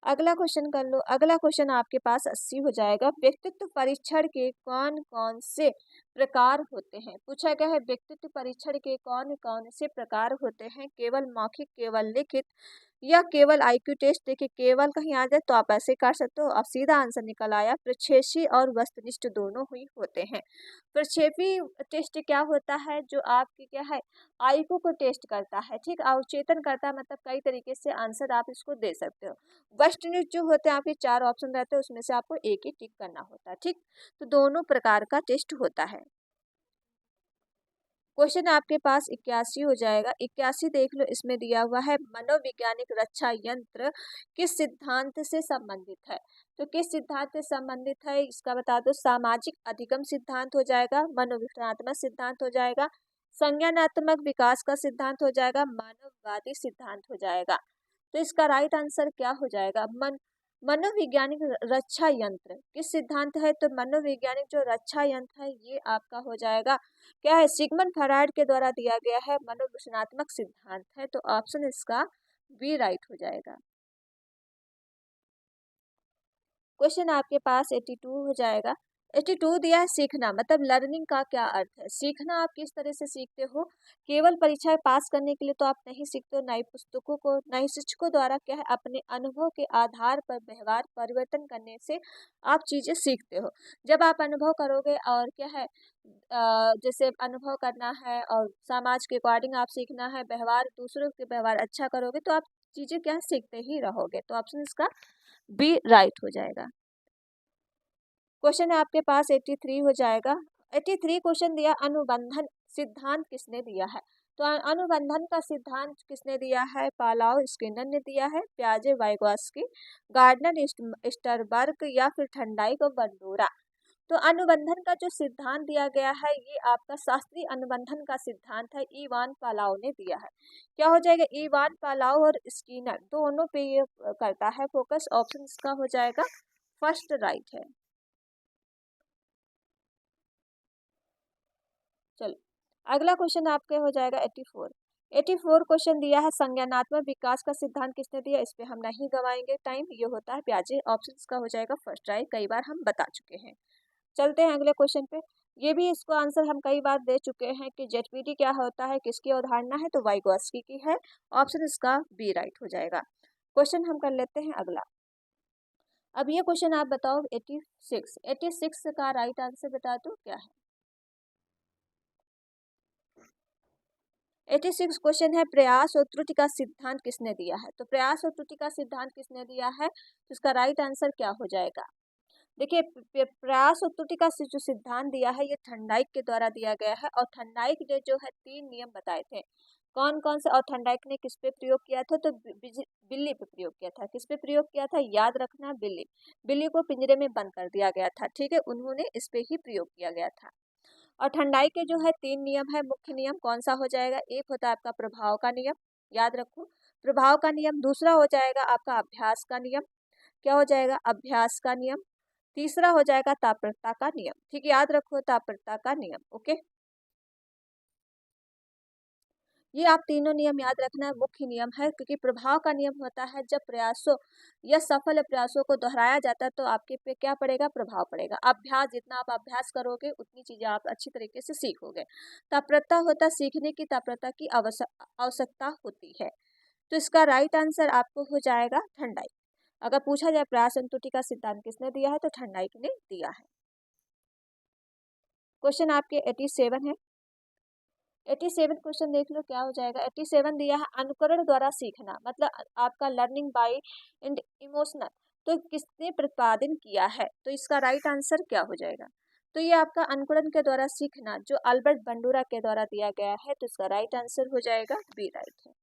अगला क्वेश्चन कर लो। अगला क्वेश्चन आपके पास 80 हो जाएगा, व्यक्तित्व परीक्षण के कौन कौन से प्रकार होते हैं? पूछा गया है व्यक्तित्व परीक्षण के कौन कौन से प्रकार होते हैं? केवल मौखिक, केवल लिखित या केवल आईक्यू टेस्ट? देखिए केवल कहीं आ जाए तो आप ऐसे कर सकते हो। अब सीधा आंसर निकल आया, प्रक्षेपी और वस्तुनिष्ठ दोनों ही होते हैं। प्रक्षेपी टेस्ट क्या होता है? जो आपकी क्या है आईक्यू को टेस्ट करता है, ठीक, अवचेतन करता है, मतलब कई तरीके से आंसर आप इसको दे सकते हो। वस्तुनिष्ठ जो होते हैं आपके 4 ऑप्शन रहते हैं, उसमें से आपको एक ही टिक करना होता है, ठीक। तो दोनों प्रकार का टेस्ट होता है। क्वेश्चन आपके पास 81 हो जाएगा। 81 देख लो, इसमें दिया हुआ है मनोवैज्ञानिक रक्षा यंत्र किस सिद्धांत से संबंधित है? तो किस सिद्धांत से संबंधित है इसका बता दो। सामाजिक अधिगम सिद्धांत हो जाएगा, मनोविज्ञानात्मक सिद्धांत हो जाएगा, संज्ञानात्मक विकास का सिद्धांत हो जाएगा, मानववादी सिद्धांत हो जाएगा। तो इसका राइट आंसर क्या हो जाएगा। मनोवैज्ञानिक रक्षा यंत्र किस सिद्धांत है? तो मनोवैज्ञानिक जो रक्षा यंत्र है ये आपका हो जाएगा क्या है, सिगमंड फ्रायड के द्वारा दिया गया है, मनोविज्ञानात्मक सिद्धांत है। तो ऑप्शन इसका बी राइट हो जाएगा। क्वेश्चन आपके पास 82 हो जाएगा। 82 दिया है, सीखना मतलब लर्निंग का क्या अर्थ है? सीखना आप किस तरह से सीखते हो? केवल परीक्षाएं पास करने के लिए तो आप नहीं सीखते हो, नई पुस्तकों को नए शिक्षकों द्वारा क्या है अपने अनुभव के आधार पर व्यवहार परिवर्तन करने से आप चीजें सीखते हो। जब आप अनुभव करोगे और क्या है जैसे अनुभव करना है और समाज के अकॉर्डिंग आप सीखना है, व्यवहार दूसरों के व्यवहार अच्छा करोगे तो आप चीजें क्या सीखते ही रहोगे। तो ऑप्शन इसका बी राइट हो जाएगा। क्वेश्चन आपके पास 83 हो जाएगा। 83 क्वेश्चन दिया, अनुबंधन सिद्धांत किसने दिया है? तो अनुबंधन का सिद्धांत किसने दिया है? पालाव स्किनर ने दिया है, प्याजे वाइगॉस्की, गार्डनर स्टरबर्ग या फिर ठंडाई को बंडोरा? तो अनुबंधन का जो सिद्धांत दिया गया है ये आपका शास्त्रीय अनुबंधन का सिद्धांत है, इवान पालाव ने दिया है। क्या हो जाएगा, इवान पालाव और स्किनर दोनों पे ये करता है फोकस। ऑप्शन इसका हो जाएगा फर्स्ट राइट है। चलो अगला क्वेश्चन आपके हो जाएगा 84। 84 क्वेश्चन दिया है संज्ञानात्मक विकास का सिद्धांत किसने दिया, इस पे हम नहीं गवाएंगे टाइम, ये होता है प्याजे। ऑप्शन का हो जाएगा फर्स्ट राइट, कई बार हम बता चुके हैं। चलते हैं अगले क्वेश्चन पे। ये भी इसको आंसर हम कई बार दे चुके हैं कि जेटपीटी क्या होता है, किसकी अवधारणा है, तो वाइगोत्स्की की है। ऑप्शन इसका बी राइट हो जाएगा। क्वेश्चन हम कर लेते हैं अगला। अब ये क्वेश्चन आप बताओ 86 का राइट आंसर बता दो क्या है। 86 क्वेश्चन है प्रयास और त्रुटि का सिद्धांत किसने दिया है, तो प्रयास और त्रुटि का सिद्धांत किसने दिया है, तो इसका राइट आंसर क्या हो जाएगा। देखिए प्रयास और त्रुटि का जो सिद्धांत दिया है ये थर्नडाइक के द्वारा दिया गया है, और थर्नडाइक ने जो है 3 नियम बताए थे। कौन कौन से, और थर्नडाइक ने किस पे प्रयोग किया था, तो बिल्ली पे प्रयोग किया था। किस पे प्रयोग किया था, याद रखना, बिल्ली। बिल्ली को पिंजरे में बंद कर दिया गया था, ठीक है, उन्होंने इस पे ही प्रयोग किया गया था। और ठंडाई के जो है 3 नियम है, मुख्य नियम कौन सा हो जाएगा, एक होता है आपका प्रभाव का नियम, याद रखो प्रभाव का नियम। दूसरा हो जाएगा आपका अभ्यास का नियम, क्या हो जाएगा, अभ्यास का नियम। तीसरा हो जाएगा तात्पर्यता का नियम, ठीक, याद रखो तात्पर्यता का नियम। ओके, ये आप तीनों नियम याद रखना मुख्य नियम है, क्योंकि प्रभाव का नियम होता है जब प्रयासों या सफल प्रयासों को दोहराया जाता है तो आपके पे क्या पड़ेगा, प्रभाव पड़ेगा। अभ्यास, जितना आप अभ्यास करोगे उतनी चीजें आप अच्छी तरीके से सीखोगे। तत्परता होता है सीखने की, तत्परता की आवश्यकता होती है। तो इसका राइट आंसर आपको हो जाएगा ठंडाई। अगर पूछा जाए प्रयास संतुष्टि का सिद्धांत किसने दिया है, तो ठंडाई ने दिया है। क्वेश्चन आपके 87 है। 87 क्वेश्चन देख लो क्या हो जाएगा। 87 दिया है अनुकरण द्वारा सीखना, मतलब आपका लर्निंग बाय एंड इमोशनल, तो किसने प्रतिपादन किया है, तो इसका राइट आंसर क्या हो जाएगा। तो ये आपका अनुकरण के द्वारा सीखना जो अल्बर्ट बंडूरा के द्वारा दिया गया है, तो इसका राइट आंसर हो जाएगा बी राइट है।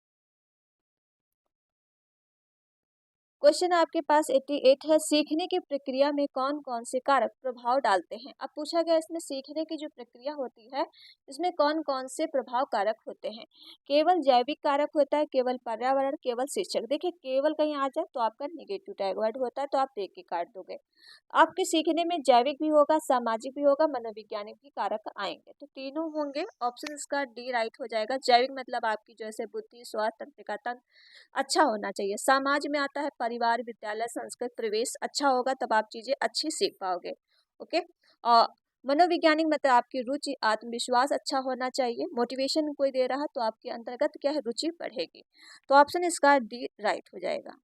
क्वेश्चन आपके पास 88 है सीखने की प्रक्रिया में कौन कौन से कारक प्रभाव डालते हैं। अब पूछा गया इसमें सीखने की जो प्रक्रिया होती है इसमें कौन कौन से प्रभाव कारक होते हैं। केवल जैविक कारक होता है, केवल पर्यावरण, केवल शिक्षक। देखिए केवल कहीं आ जाए तो आपका निगेटिव टैग वर्ड होता है, तो आप देख के काट दोगे। आपके सीखने में जैविक भी होगा, सामाजिक भी होगा, मनोवैज्ञानिक भी कारक आएंगे, तो तीनों होंगे। ऑप्शन इसका डी राइट हो जाएगा। जैविक मतलब आपकी जैसे बुद्धि, स्वास्थ्य, तंत्रिका तंत्र अच्छा होना चाहिए। समाज में आता है परिवार, विद्यालय, संस्कृत, प्रवेश अच्छा होगा तब आप चीजें अच्छी सीख पाओगे। ओके, और मनोवैज्ञानिक मतलब आपकी रुचि, आत्मविश्वास अच्छा होना चाहिए। मोटिवेशन कोई दे रहा तो आपके अंतर्गत क्या है, रुचि बढ़ेगी। तो ऑप्शन इसका डी राइट हो जाएगा।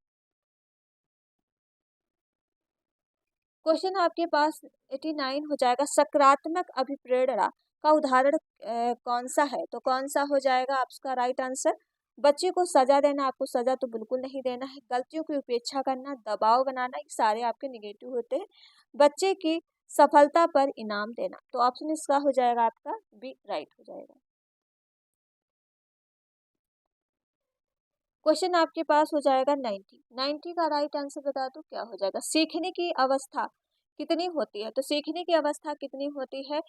क्वेश्चन आपके पास 89 हो जाएगा सकारात्मक अभिप्रेरणा का उदाहरण कौन सा है, तो कौन सा हो जाएगा आपका राइट आंसर। बच्चे को सजा देना, आपको सजा तो बिल्कुल नहीं देना है। गलतियों की उपेक्षा करना, दबाव बनाना, ये सारे आपके निगेटिव होते हैं। बच्चे की सफलता पर इनाम देना, तो ऑप्शन इसका हो जाएगा आपका बी राइट हो जाएगा। क्वेश्चन आपके पास हो जाएगा 90 का राइट आंसर बता दो क्या हो जाएगा। सीखने की अवस्था कितनी होती है, तो सीखने की अवस्था कितनी होती है,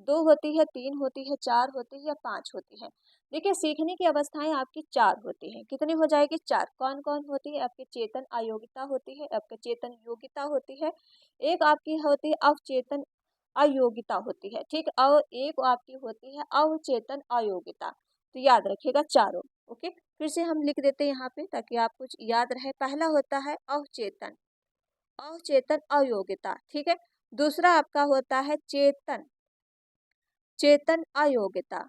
2 होती है, 3 होती है, 4 होती है या 5 होती है। देखिए सीखने की अवस्थाएं आपकी 4 होती हैं। कितनी हो जाएगी, 4। कौन कौन होती है, आपकी चेतन अयोग्यता होती है, आपके चेतन योग्यता होती है, एक आपकी होती है अवचेतन अयोग्यता होती है, ठीक, और एक आपकी होती है अवचेतन अयोग्यता। तो याद रखिएगा चारों। ओके, फिर से हम लिख देते हैं यहाँ पे ताकि आप कुछ याद रहे। पहला होता है अवचेतन, अवचेतन अयोग्यता, ठीक है। दूसरा आपका होता है चेतन, चेतन अयोग्यता,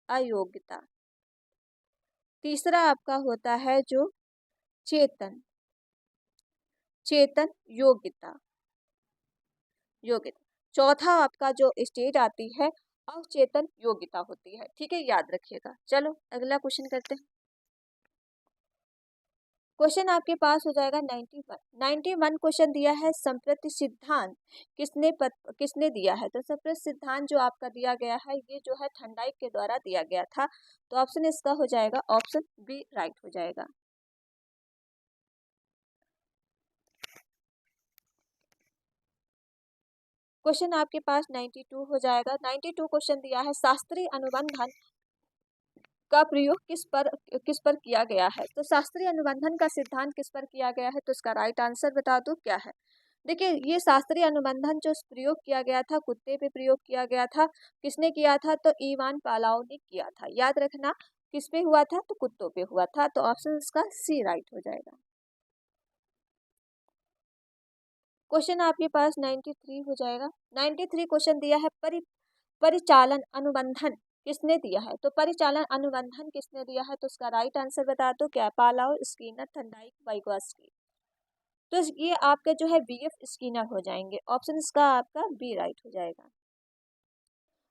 अयोग्यता। तीसरा आपका होता है जो चेतन, चेतन योग्यता, योग्यता। चौथा आपका जो स्टेज आती है अवचेतन योग्यता होती है, ठीक है, याद रखिएगा। चलो अगला क्वेश्चन करते हैं। क्वेश्चन आपके पास हो जाएगा 91 क्वेश्चन दिया है संप्रति सिद्धांत किसने दिया है, तो संप्रति सिद्धांत जो आपका दिया गया है ये जो है थर्नडाइक के द्वारा दिया गया था, तो ऑप्शन इसका हो जाएगा ऑप्शन बी राइट हो जाएगा। क्वेश्चन आपके पास 92 हो जाएगा। 92 क्वेश्चन दिया है शास्त्रीय अनुबंधन का प्रयोग किस पर किया गया है। तो शास्त्रीय अनुबंधन का सिद्धांत किस पर किया गया है, तो इसका राइट आंसर बता दो क्या है। देखिए, ये शास्त्रीय अनुबंधन जो प्रयोग किया गया था कुत्ते पे प्रयोग किया गया था। किसने किया था, तो इवान पालाव ने किया था। याद रखना, किस पे हुआ था, तो कुत्तों पे हुआ था। तो ऑप्शन इसका सी राइट हो जाएगा। क्वेश्चन आपके पास 93 हो जाएगा। 93 क्वेश्चन दिया है परिचालन अनुबंधन किसने दिया है। तो परिचालन अनुबंधन किसने दिया है, तो उसका राइट आंसर बता दो क्या, पालाव, स्किनर, थर्नडाइक, वाइगॉस्की। तो ये आपके जो है बीएफ स्किनर हो जाएंगे। ऑप्शन इसका आपका बी राइट हो जाएगा।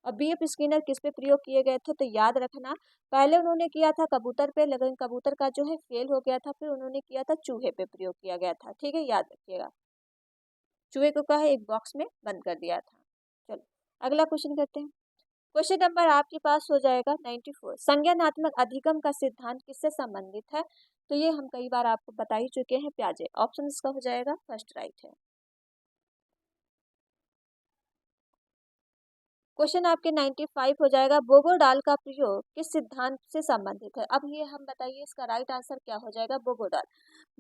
और बीएफ स्किनर किस पे प्रयोग किए गए थे, तो याद रखना, पहले उन्होंने किया था कबूतर पे, लेकिन कबूतर का जो है फेल हो गया था। फिर उन्होंने किया था चूहे पे प्रयोग किया गया था। ठीक है, याद रखिएगा। चूहे को कहा एक बॉक्स में बंद कर दिया था। चलो अगला क्वेश्चन करते हैं। क्वेश्चन नंबर आपके पास हो जाएगा 94। संज्ञानात्मक अधिगम का सिद्धांत किससे संबंधित है, तो ये हम कई बार आपको बता ही चुके हैं, प्याजे। ऑप्शन इसका हो जाएगा फर्स्ट राइट है। क्वेश्चन आपके 95 हो जाएगा। बोगोडाल का प्रयोग किस सिद्धांत से संबंधित है। अब ये हम बताइए इसका राइट आंसर क्या हो जाएगा। बोगोडाल,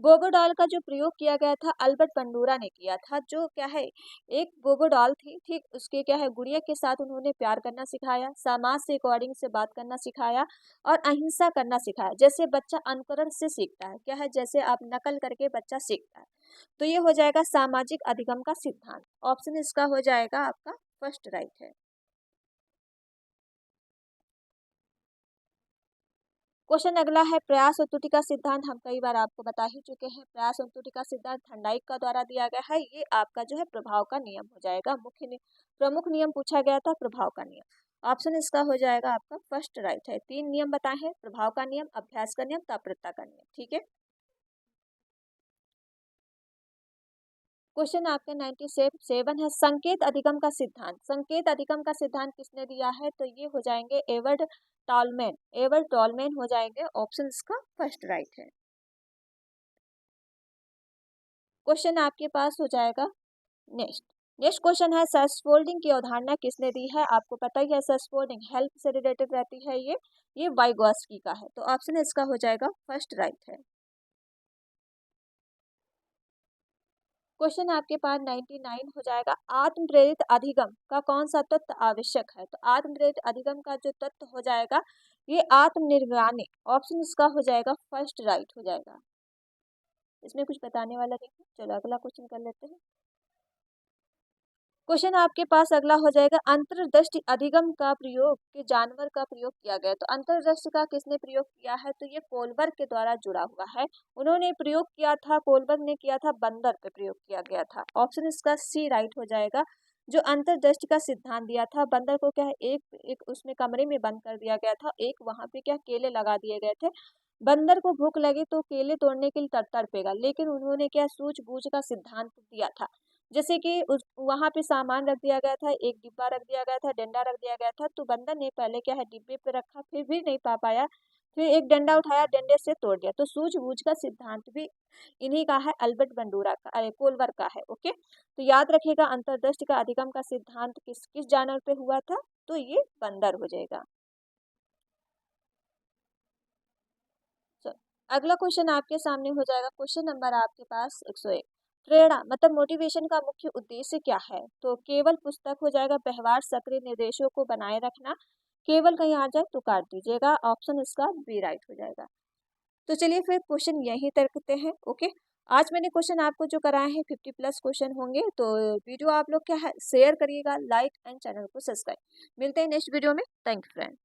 बोगोडाल का जो प्रयोग किया गया था अल्बर्ट बंडूरा ने किया था। जो क्या है, एक बोगोडाल थी, ठीक, उसके क्या है गुड़िया के साथ उन्होंने प्यार करना सिखाया, समाज से अकॉर्डिंग से बात करना सिखाया और अहिंसा करना सिखाया। जैसे बच्चा अनुकरण से सीखता है, क्या है, जैसे आप नकल करके बच्चा सीखता है। तो ये हो जाएगा सामाजिक अधिगम का सिद्धांत। ऑप्शन इसका हो जाएगा आपका फर्स्ट राइट है। क्वेश्चन अगला है प्रयास और त्रुटि का सिद्धांत। हम कई बार आपको बता ही चुके हैं। प्रयास और त्रुटि का सिद्धांत थर्नडाइक का द्वारा दिया गया है। ये आपका जो है प्रभाव का नियम हो जाएगा। प्रमुख नियम पूछा गया था, प्रभाव का नियम। ऑप्शन इसका हो जाएगा आपका फर्स्ट राइट है। 3 नियम बताए हैं, प्रभाव का नियम, अभ्यास का नियम, तात्पर्यता का नियम। ठीक है, क्वेश्चन आपके 97 है। संकेत अधिगम का सिद्धांत, संकेत अधिगम का सिद्धांत किसने दिया है, तो ये हो जाएंगे एवर्ड टॉलमैन। एवर्ड टॉलमैन हो जाएंगे। ऑप्शन इसका फर्स्ट राइट है। क्वेश्चन आपके पास हो जाएगा नेक्स्ट। नेक्स्ट क्वेश्चन है सेल्फ-फोल्डिंग की अवधारणा किसने दी है। आपको पता ही है सेल्फ-फोल्डिंग हेल्प से रिलेटेड रहती है। ये वाइगॉस्की का है। तो ऑप्शन इसका हो जाएगा फर्स्ट राइट है। क्वेश्चन आपके पास 99 हो जाएगा। आत्म प्रेरित अधिगम का कौन सा तत्व आवश्यक है, तो आत्म प्रेरित अधिगम का जो तत्व हो जाएगा ये आत्मनिर्गामी। ऑप्शन इसका हो जाएगा फर्स्ट राइट हो जाएगा। इसमें कुछ बताने वाला नहीं है। चलो अगला क्वेश्चन कर लेते हैं। क्वेश्चन आपके पास अगला हो जाएगा। अंतर्दृष्टि अधिगम का प्रयोग के जानवर का प्रयोग किया गया। तो अंतर्दृष्टि का किसने प्रयोग किया है, तो ये कोलबर्ग के द्वारा जुड़ा हुआ है। उन्होंने प्रयोग किया था, कोलबर्ग ने किया था, बंदर पे प्रयोग किया गया था। ऑप्शन इसका सी राइट हो जाएगा। जो अंतर्दृष्टि का सिद्धांत दिया था, बंदर को क्या है एक एक उसमें कमरे में बंद कर दिया गया था। एक वहां पे क्या केले लगा दिए गए थे। बंदर को भूख लगी तो केले तोड़ने के लिए तड़पेगा, लेकिन उन्होंने क्या सूझबूझ का सिद्धांत दिया था। जैसे कि उस वहां पे सामान रख दिया गया था, एक डिब्बा रख दिया गया था, डंडा रख दिया गया था। तो बंदर ने पहले क्या है डिब्बे पे रखा, फिर भी नहीं पा पाया, फिर एक डंडा उठाया, डंडे से तोड़ दिया। तो सूझबूझ का सिद्धांत भी इन्हीं का है, अल्बर्ट बंडूरा का, अरे कोलवर का है। ओके, तो याद रखिएगा अंतर्दृष्टि का अधिगम का सिद्धांत किस किस जानवर पे हुआ था, तो ये बंदर हो जाएगा। चलो अगला क्वेश्चन आपके सामने हो जाएगा। क्वेश्चन नंबर आपके पास 101। प्रेरणा मतलब मोटिवेशन का मुख्य उद्देश्य क्या है, तो केवल पुस्तक हो जाएगा, व्यवहार, सक्रिय निर्देशों को बनाए रखना, केवल कहीं आ जाए तो काट दीजिएगा। ऑप्शन इसका बी राइट हो जाएगा। तो चलिए फिर क्वेश्चन यहीं तक करते हैं। ओके, आज मैंने क्वेश्चन आपको जो कराए हैं 50 प्लस क्वेश्चन होंगे। तो वीडियो आप लोग क्या है शेयर करिएगा, लाइक एंड चैनल को सब्सक्राइब। मिलते हैं नेक्स्ट वीडियो में। Thank you friend.